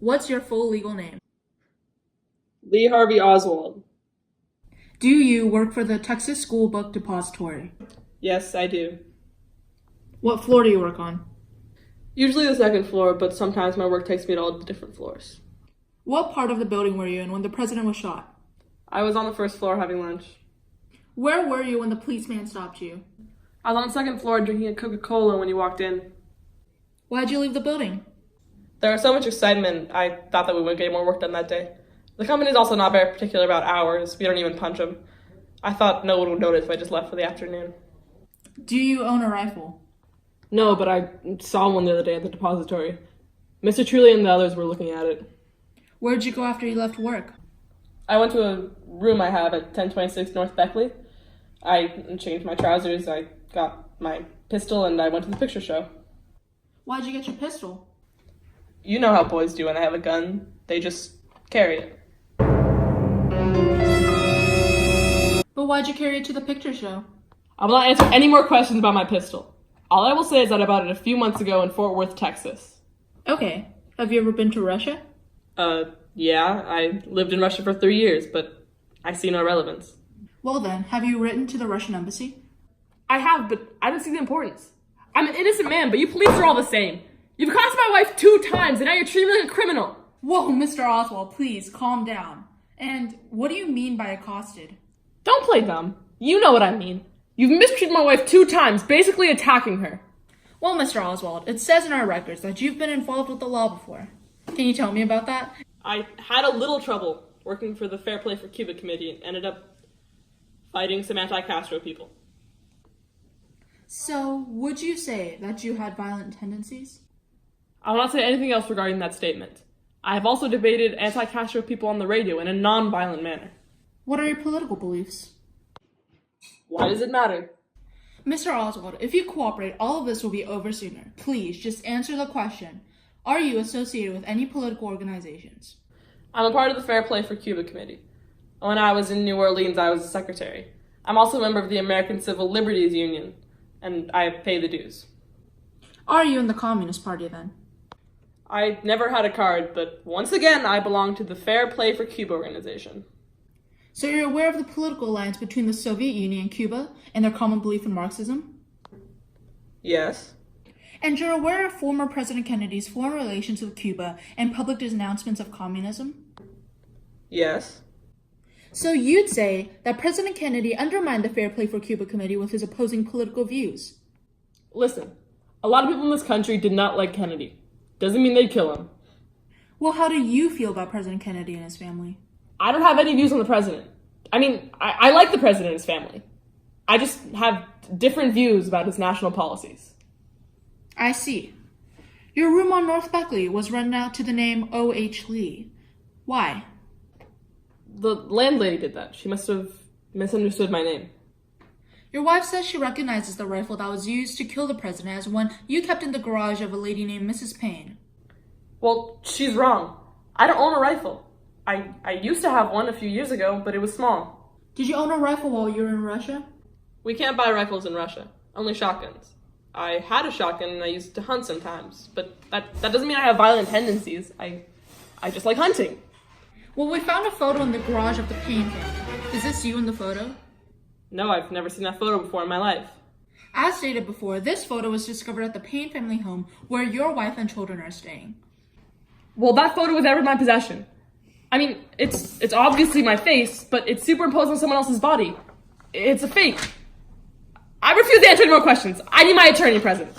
What's your full legal name? Lee Harvey Oswald. Do you work for the Texas School Book Depository? Yes, I do. What floor do you work on? Usually the second floor, but sometimes my work takes me to all the different floors. What part of the building were you in when the president was shot? I was on the first floor having lunch. Where were you when the policeman stopped you? I was on the second floor drinking a Coca-Cola when you walked in. Why'd you leave the building? There was so much excitement, I thought that we wouldn't get more work done that day. The company's also not very particular about hours. We don't even punch them. I thought no one would notice if I just left for the afternoon. Do you own a rifle? No, but I saw one the other day at the depository. Mr. Truly and the others were looking at it. Where'd you go after you left work? I went to a room I have at 1026 North Beckley. I changed my trousers, I got my pistol, and I went to the picture show. Why'd you get your pistol? You know how boys do when they have a gun. They just carry it. But why'd you carry it to the picture show? I will not answer any more questions about my pistol. All I will say is that I bought it a few months ago in Fort Worth, Texas. Okay. Have you ever been to Russia? Yeah, I lived in Russia for 3 years, but I see no relevance. Well then, have you written to the Russian embassy? I have, but I don't see the importance. I'm an innocent man, but you police are all the same. You've accosted my wife 2 times, and now you're treating me like a criminal. Whoa, Mr. Oswald, please, calm down. And what do you mean by accosted? Don't play dumb. You know what I mean. You've mistreated my wife 2 times, basically attacking her. Well, Mr. Oswald, it says in our records that you've been involved with the law before. Can you tell me about that? I had a little trouble working for the Fair Play for Cuba committee and ended up fighting some anti-Castro people. So, would you say that you had violent tendencies? I will not say anything else regarding that statement. I have also debated anti-Castro people on the radio in a non-violent manner. What are your political beliefs? Why does it matter? Mr. Oswald, if you cooperate, all of this will be over sooner. Please, just answer the question. Are you associated with any political organizations? I'm a part of the Fair Play for Cuba committee. When I was in New Orleans, I was a secretary. I'm also a member of the American Civil Liberties Union, and I pay the dues. Are you in the Communist Party then? I never had a card, but once again, I belong to the Fair Play for Cuba organization. So you're aware of the political alliance between the Soviet Union and Cuba and their common belief in Marxism? Yes. And you're aware of former President Kennedy's foreign relations with Cuba and public denouncements of communism? Yes. So you'd say that President Kennedy undermined the Fair Play for Cuba committee with his opposing political views? Listen, a lot of people in this country did not like Kennedy. Doesn't mean they'd kill him. Well, how do you feel about President Kennedy and his family? I don't have any views on the president. I like the president and his family. I just have different views about his national policies. I see. Your room on North Beckley was rented out to the name O.H. Lee. Why? The landlady did that. She must have misunderstood my name. Your wife says she recognizes the rifle that was used to kill the president as one you kept in the garage of a lady named Mrs. Payne. Well, she's wrong. I don't own a rifle. I used to have one a few years ago, but it was small. Did you own a rifle while you were in Russia? We can't buy rifles in Russia. Only shotguns. I had a shotgun and I used to hunt sometimes, but that doesn't mean I have violent tendencies. I just like hunting. Well, we found a photo in the garage of the Payne family. Is this you in the photo? No, I've never seen that photo before in my life. As stated before, this photo was discovered at the Payne family home where your wife and children are staying. Well, that photo was never in my possession. It's obviously my face, but it's superimposed on someone else's body. It's a fake. I refuse to answer any more questions. I need my attorney present.